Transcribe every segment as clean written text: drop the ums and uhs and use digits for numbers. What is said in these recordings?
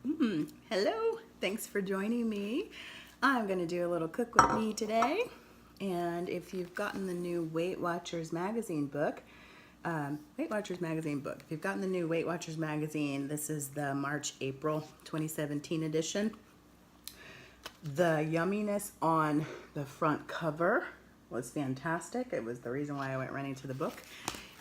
Hello, thanks for joining me. I'm going to do a little cook with me today. And if you've gotten the new Weight Watchers magazine book, if you've gotten the new Weight Watchers magazine, this is the March-April 2017 edition. The yumminess on the front cover was fantastic. It was the reason why I went running to the book.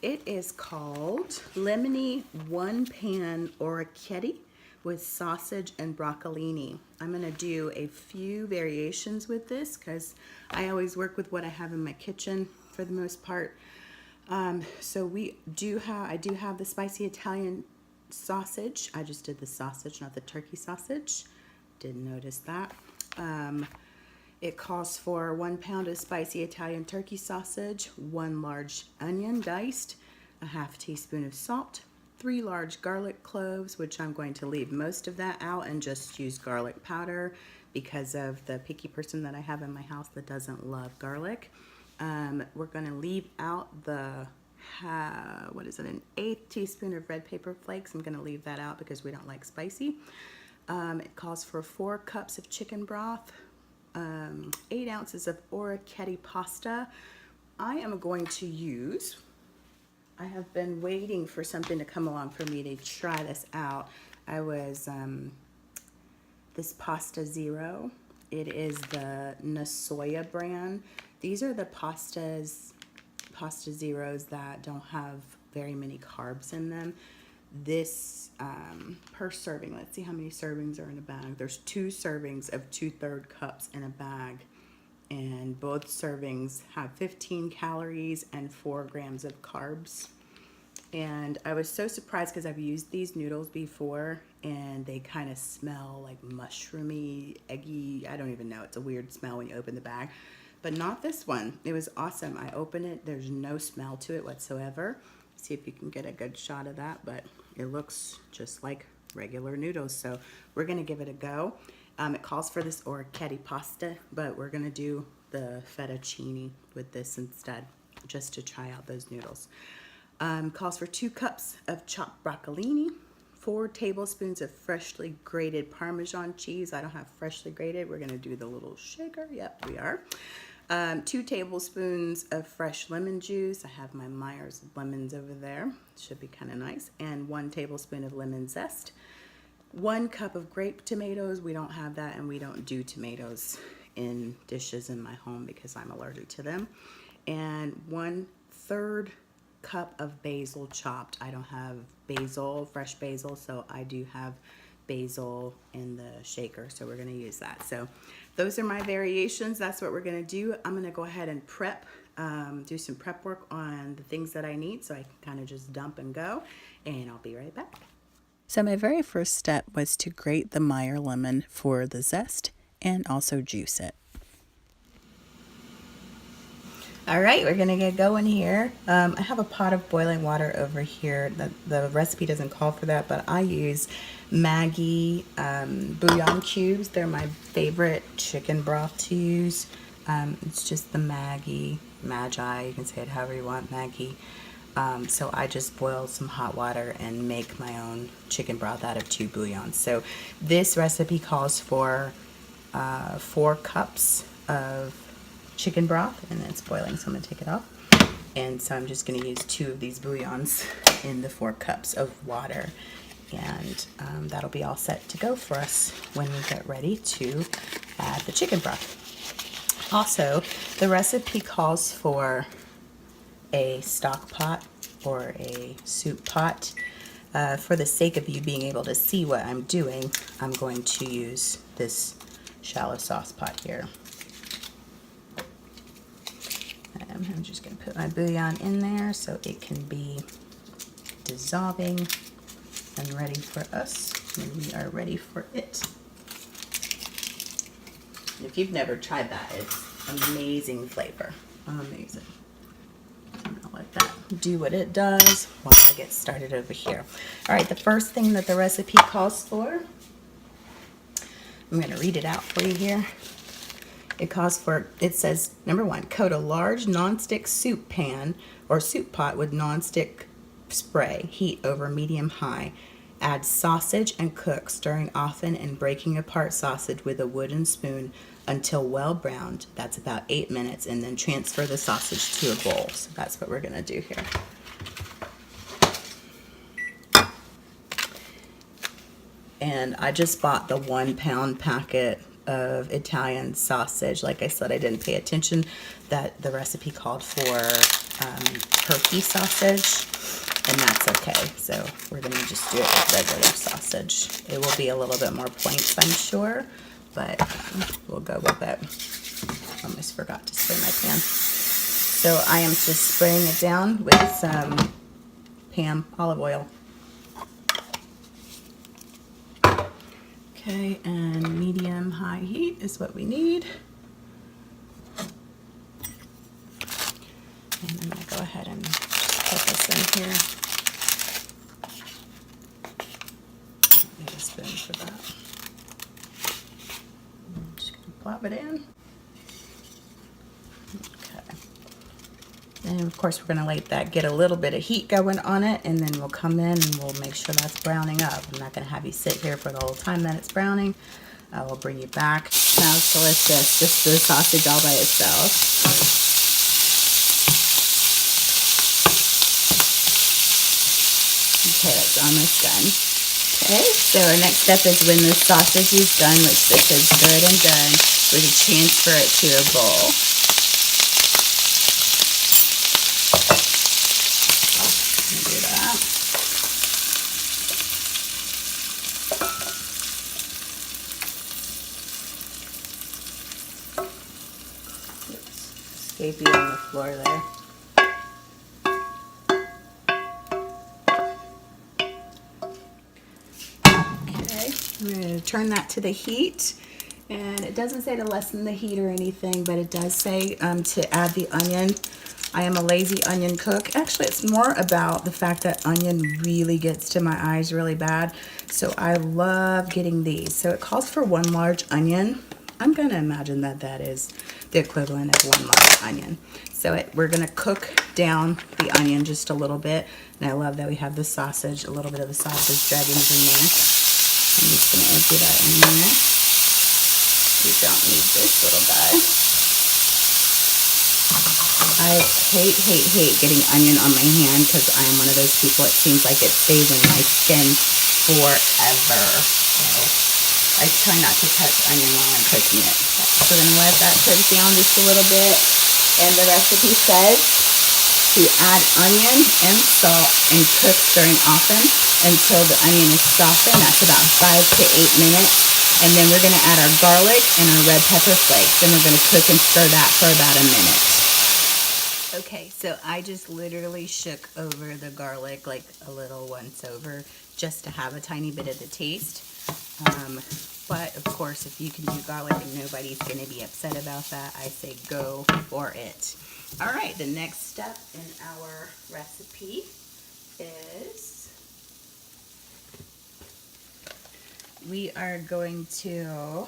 It is called Lemony One-pan Orecchiette with sausage and broccolini. I'm going to do a few variations with this because I always work with what I have in my kitchen for the most part. So I do have the spicy Italian sausage. I just did the sausage, not the turkey sausage. Didn't notice that. It calls for 1 pound of spicy Italian turkey sausage, 1 large onion diced, a half teaspoon of salt, 3 large garlic cloves, which I'm going to leave most of that out and just use garlic powder because of the picky person that I have in my house that doesn't love garlic. We're going to leave out the, an 1/8 teaspoon of red pepper flakes. I'm going to leave that out because we don't like spicy. It calls for 4 cups of chicken broth, 8 ounces of orecchiette pasta. I am going to use, I have been waiting for something to come along for me to try this out. This Pasta Zero. It is the Nasoya brand. These are the Pasta Zeros that don't have very many carbs in them. This per serving, let's see how many servings are in a bag. There's 2 servings of 2/3 cups in a bag, and both servings have 15 calories and 4 grams of carbs. And I was so surprised because I've used these noodles before and they kind of smell like mushroomy, eggy. I don't even know. It's a weird smell when you open the bag, but not this one. It was awesome. I open it. There's no smell to it whatsoever. See if you can get a good shot of that, but it looks just like regular noodles. So we're going to give it a go. It calls for this orecchiette pasta, but we're going to do the fettuccine with this instead, just to try out those noodles. Calls for 2 cups of chopped broccolini, 4 tablespoons of freshly grated Parmesan cheese. I don't have freshly grated. We're going to do the little shaker. Yep, we are. 2 tablespoons of fresh lemon juice. I have my Myers lemons over there. Should be kind of nice. And 1 tablespoon of lemon zest. 1 cup of grape tomatoes. We don't have that, and we don't do tomatoes in dishes in my home because I'm allergic to them. And 1/3 cup of basil chopped. I don't have basil, fresh basil, so I do have basil in the shaker, so we're going to use that. So those are my variations. That's what we're going to do. I'm going to go ahead and do some prep work on the things that I need so I can kind of just dump and go, and I'll be right back. So my very first step was to grate the Meyer lemon for the zest and also juice it. All right, we're gonna get going here. I have a pot of boiling water over here. The recipe doesn't call for that, but I use Maggi bouillon cubes. They're my favorite chicken broth to use. It's just the Magi, you can say it however you want, Maggi. So I just boil some hot water and make my own chicken broth out of 2 bouillons. So this recipe calls for 4 cups of chicken broth, and it's boiling, so I'm going to take it off. And so I'm just going to use 2 of these bouillons in the 4 cups of water, and that'll be all set to go for us when we get ready to add the chicken broth. Also, the recipe calls for a stock pot or a soup pot. For the sake of you being able to see what I'm doing, I'm going to use this shallow sauce pot here. I'm just going to put my bouillon in there so it can be dissolving and ready for us when we are ready for it. If you've never tried that, it's amazing flavor. Amazing. I'm going to let that do what it does while I get started over here. All right, the first thing that the recipe calls for, I'm going to read it out for you here. It says, number 1, coat a large nonstick soup pan or soup pot with nonstick spray. Heat over medium-high. Add sausage and cook, stirring often and breaking apart sausage with a wooden spoon until well browned. That's about 8 minutes, and then transfer the sausage to a bowl. So that's what we're gonna do here. And I just bought the 1 pound packet of Italian sausage. Like I said, I didn't pay attention that the recipe called for turkey sausage, and that's okay. So we're gonna just do it with regular sausage. It will be a little bit more points, I'm sure, but we'll go with it. Almost forgot to spray my pan. So I am just spraying it down with some olive oil. Okay, and medium-high heat is what we need. And I'm going to go ahead and put this in here. Need a spoon for that. I'm just going to plop it in. Okay. And of course we're going to let that get a little bit of heat going on it, and then we'll come in and we'll make sure that's browning up. I'm not going to have you sit here for the whole time that it's browning. I will bring you back. Smells delicious, just the sausage all by itself. Okay, that's almost done. Okay, so our next step is when the sausage is done, which this is good and done, we're going to transfer it to a bowl. Do that. Oops, escapee on the floor there. Okay, I'm going to turn that to the heat. And it doesn't say to lessen the heat or anything, but it does say to add the onion. I am a lazy onion cook. Actually, it's more about the fact that onion really gets to my eyes really bad. So I love getting these. So it calls for 1 large onion. I'm going to imagine that that is the equivalent of 1 large onion. So we're going to cook down the onion just a little bit. And I love that we have the sausage, a little bit of the sausage dreadings in there. I'm just going to empty that in there. We don't need this little guy. I hate getting onion on my hand because I am one of those people, it seems like it stays in my skin forever. So I try not to touch onion while I'm cooking it. So we're going to let that cook down just a little bit. And the recipe says to add onion and salt and cook, stirring often until the onion is softened. That's about 5 to 8 minutes. And then we're going to add our garlic and our red pepper flakes. And we're going to cook and stir that for about a minute. Okay, so I just literally shook over the garlic like a little once over just to have a tiny bit of the taste. But of course, if you can do garlic and nobody's going to be upset about that, I say go for it. All right, the next step in our recipe is we are going to,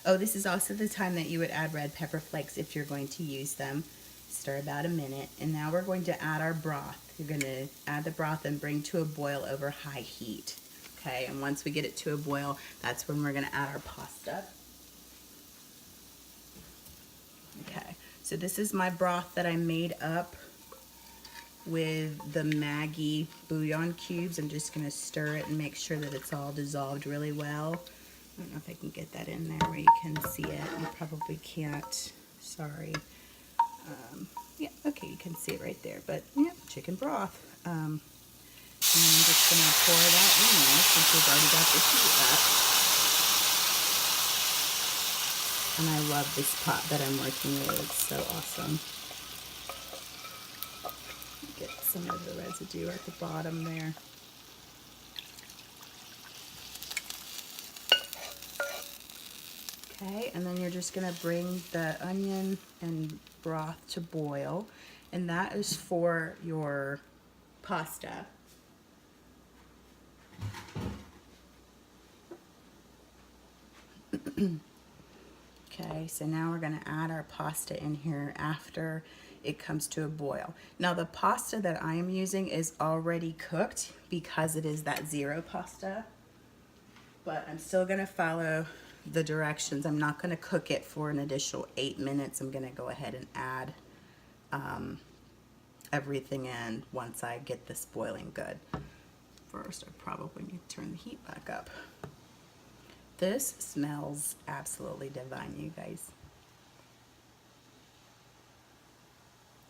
this is also the time that you would add red pepper flakes if you're going to use them. Stir about a minute, and now we're going to add our broth. You're going to add the broth and bring to a boil over high heat. Okay, and once we get it to a boil, that's when we're going to add our pasta. Okay, so this is my broth that I made up with the Maggi bouillon cubes. I'm just going to stir it and make sure that it's all dissolved really well. I don't know if I can get that in there where you can see it. You probably can't. Sorry. Yeah, okay, you can see it right there. But yeah, chicken broth. And I'm just going to pour it out in there since we've already got the heat up. And I love this pot that I'm working with. It's so awesome. Get some of the residue at the bottom there. Okay, and then you're just going to bring the onion and broth to boil, and that is for your pasta. Okay, so now we're going to add our pasta in here after it comes to a boil. Now the pasta that I am using is already cooked because it is that zero pasta, but I'm still going to follow the directions. I'm not going to cook it for an additional 8 minutes. I'm going to go ahead and add everything in once I get this boiling good. First, I probably need to turn the heat back up. This smells absolutely divine, you guys.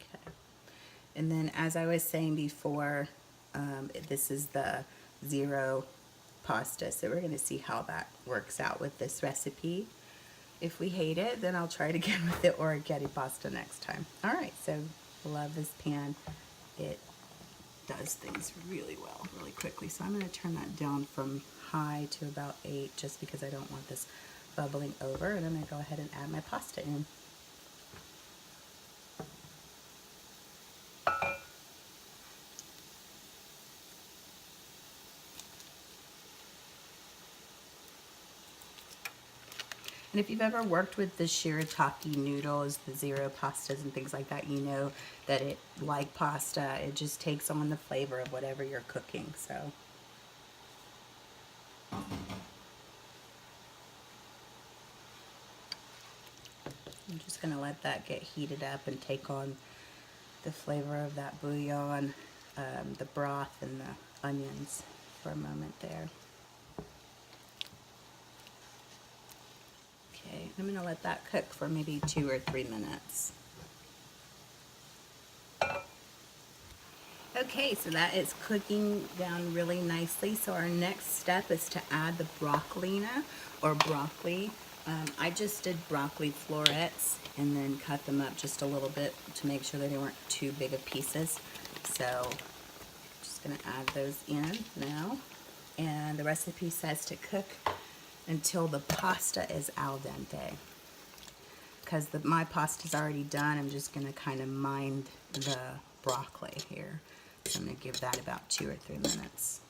Okay. And then, as I was saying before, this is the zero pasta, so we're going to see how that works out with this recipe. If we hate it, then I'll try it again with the orecchiette pasta next time. All right, so love this pan. It does things really well, really quickly. So I'm going to turn that down from high to about 8 just because I don't want this bubbling over. And I'm going to go ahead and add my pasta in. And if you've ever worked with the shirataki noodles, the zero pastas and things like that, you know that it, like pasta, it just takes on the flavor of whatever you're cooking. So I'm just going to let that get heated up and take on the flavor of that bouillon, the broth and the onions for a moment there. Okay, I'm going to let that cook for maybe 2 or 3 minutes. Okay, so that is cooking down really nicely. So our next step is to add the broccolini or broccoli. I just did broccoli florets and then cut them up just a little bit to make sure that they weren't too big of pieces. So I'm just going to add those in now. And the recipe says to cook until the pasta is al dente. Because my pasta's already done, I'm just going to kind of mind the broccoli here. So I'm going to give that about 2 or 3 minutes.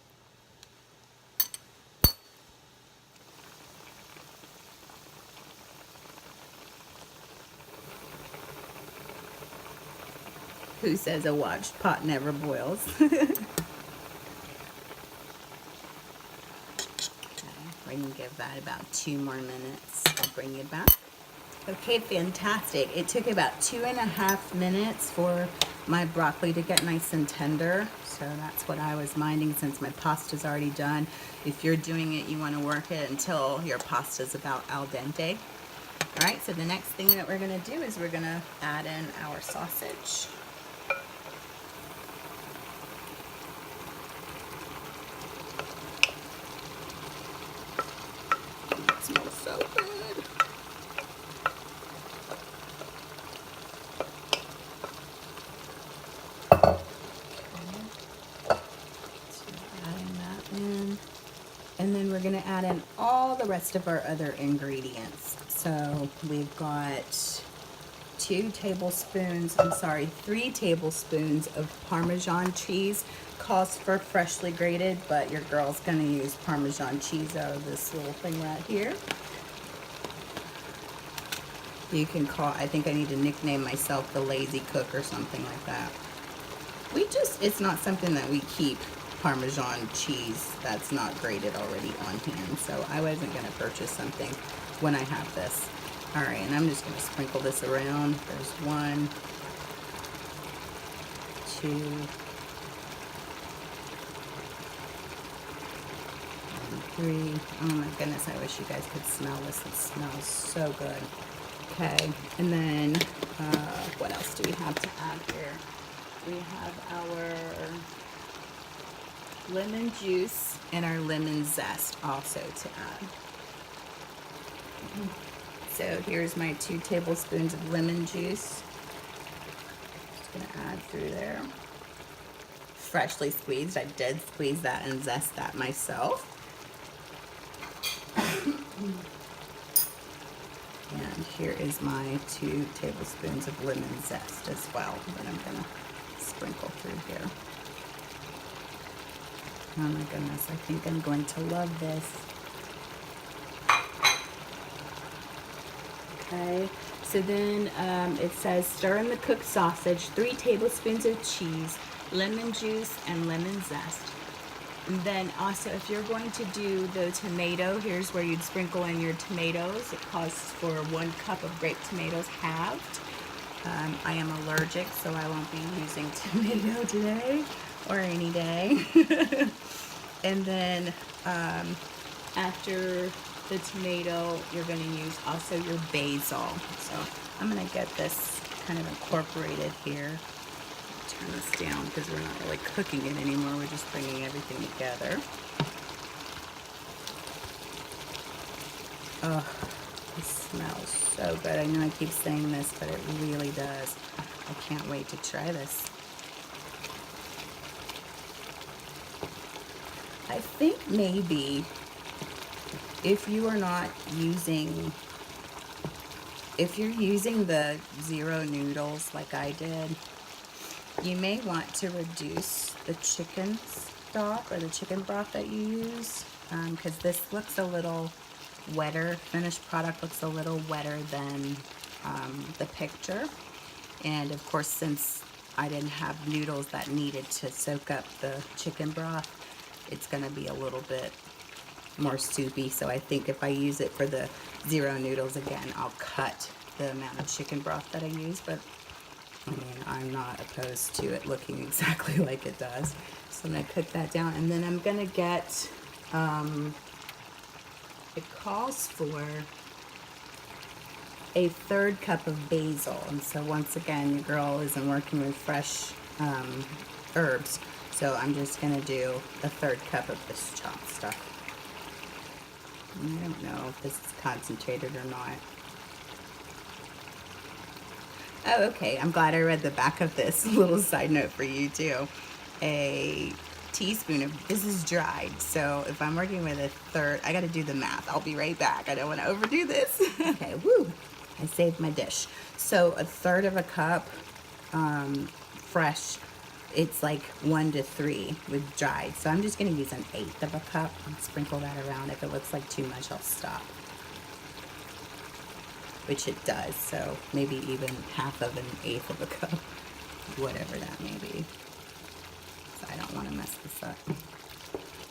Who says a watched pot never boils? Okay, we can give that about 2 more minutes. I'll bring you back. Okay, fantastic. It took about 2.5 minutes for my broccoli to get nice and tender. So that's what I was minding since my pasta's already done. If you're doing it, you want to work it until your pasta's about al dente. All right, so the next thing that we're going to do is we're going to add in our sausage. It smells so good. And then we're going to add in all the rest of our other ingredients. So we've got 3 tablespoons of Parmesan cheese. Calls for freshly grated, but your girl's going to use Parmesan cheese out of this little thing right here. You can call, I think I need to nickname myself the lazy cook or something like that. It's not something that we keep Parmesan cheese that's not grated already on hand, so I wasn't going to purchase something when I have this. All right, and I'm just going to sprinkle this around. There's 1, 2, and 3. Oh my goodness, I wish you guys could smell this. It smells so good. Okay, and then what else do we have to add here? We have our lemon juice and our lemon zest also to add. So here's my 2 tablespoons of lemon juice. Just gonna add through there. Freshly squeezed. I did squeeze that and zest that myself. And here is my 2 tablespoons of lemon zest as well that I'm gonna sprinkle through here. Oh my goodness, I think I'm going to love this. Okay, so then it says stir in the cooked sausage, 3 tablespoons of cheese, lemon juice, and lemon zest. And then also, if you're going to do the tomato, here's where you'd sprinkle in your tomatoes. It calls for 1 cup of grape tomatoes halved. I am allergic, so I won't be using tomato today or any day. And then after the tomato, you're going to use also your basil. So I'm going to get this kind of incorporated here. Turn this down because we're not really cooking it anymore. We're just bringing everything together. Oh, it smells so good. I know I keep saying this, but it really does. I can't wait to try this. I think maybe if you are not using, if you're using the zero noodles like I did, you may want to reduce the chicken stock or the chicken broth that you use, because this looks a little wetter. Finished product looks a little wetter than the picture. And of course, since I didn't have noodles that needed to soak up the chicken broth, it's going to be a little bit more soupy. So I think if I use it for the zero noodles again, I'll cut the amount of chicken broth that I use. But I mean, I'm not opposed to it looking exactly like it does. So I'm going to cook that down. And then I'm going to get, it calls for a 1/3 cup of basil. And so once again, your girl isn't working with fresh herbs. So I'm just going to do a 1/3 cup of this chopped stuff. I don't know if this is concentrated or not. Oh, okay. I'm glad I read the back of this. Little side note for you too. A teaspoon of, this is dried. So if I'm working with a 1/3, I got to do the math. I'll be right back. I don't want to overdo this. Okay, woo. I saved my dish. So a 1/3 of a cup fresh. It's like 1 to 3 with dried. So I'm just going to use 1/8 of a cup and sprinkle that around. If it looks like too much, I'll stop. Which it does. So maybe even 1/2 of 1/8 of a cup. Whatever that may be. So I don't want to mess this up.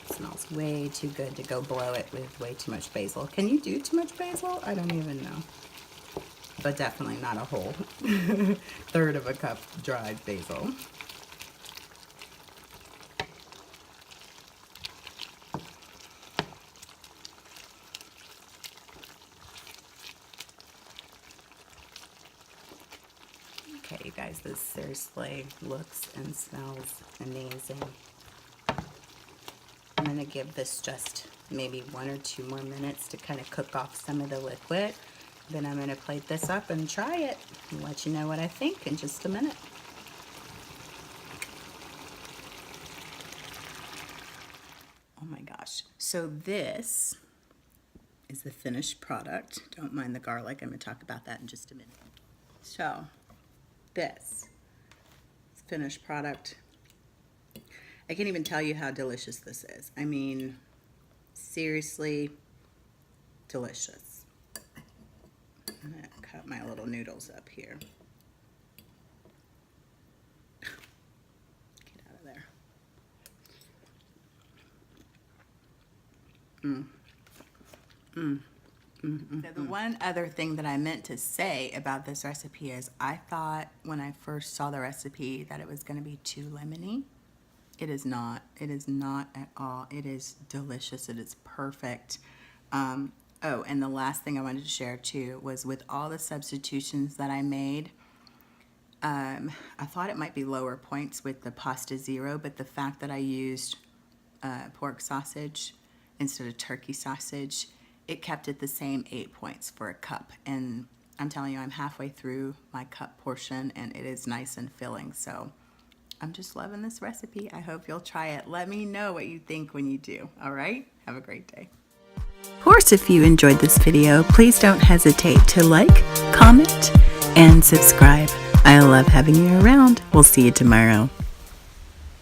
It smells way too good to go blow it with way too much basil. Can you do too much basil? I don't even know. But definitely not a whole 1/3 of a cup dried basil. Okay, you guys, this seriously looks and smells amazing. I'm going to give this just maybe 1 or 2 more minutes to kind of cook off some of the liquid. Then I'm going to plate this up and try it and let you know what I think in just a minute. Oh my gosh. So this is the finished product. Don't mind the garlic. I'm going to talk about that in just a minute. So this is finished product. I can't even tell you how delicious this is. I mean, seriously delicious. I'm gonna cut my little noodles up here. Get out of there. So the one other thing that I meant to say about this recipe is I thought when I first saw the recipe that it was going to be too lemony. It is not. It is not at all. It is delicious. It is perfect. Oh, and the last thing I wanted to share too was with all the substitutions that I made, I thought it might be lower points with the Pasta Zero, but the fact that I used pork sausage instead of turkey sausage, it kept it the same 8 points for a cup. And I'm telling you, I'm halfway through my cup portion and it is nice and filling. So I'm just loving this recipe. I hope you'll try it. Let me know what you think when you do. All right? Have a great day. Of course, if you enjoyed this video, please don't hesitate to like, comment, and subscribe. I love having you around. We'll see you tomorrow.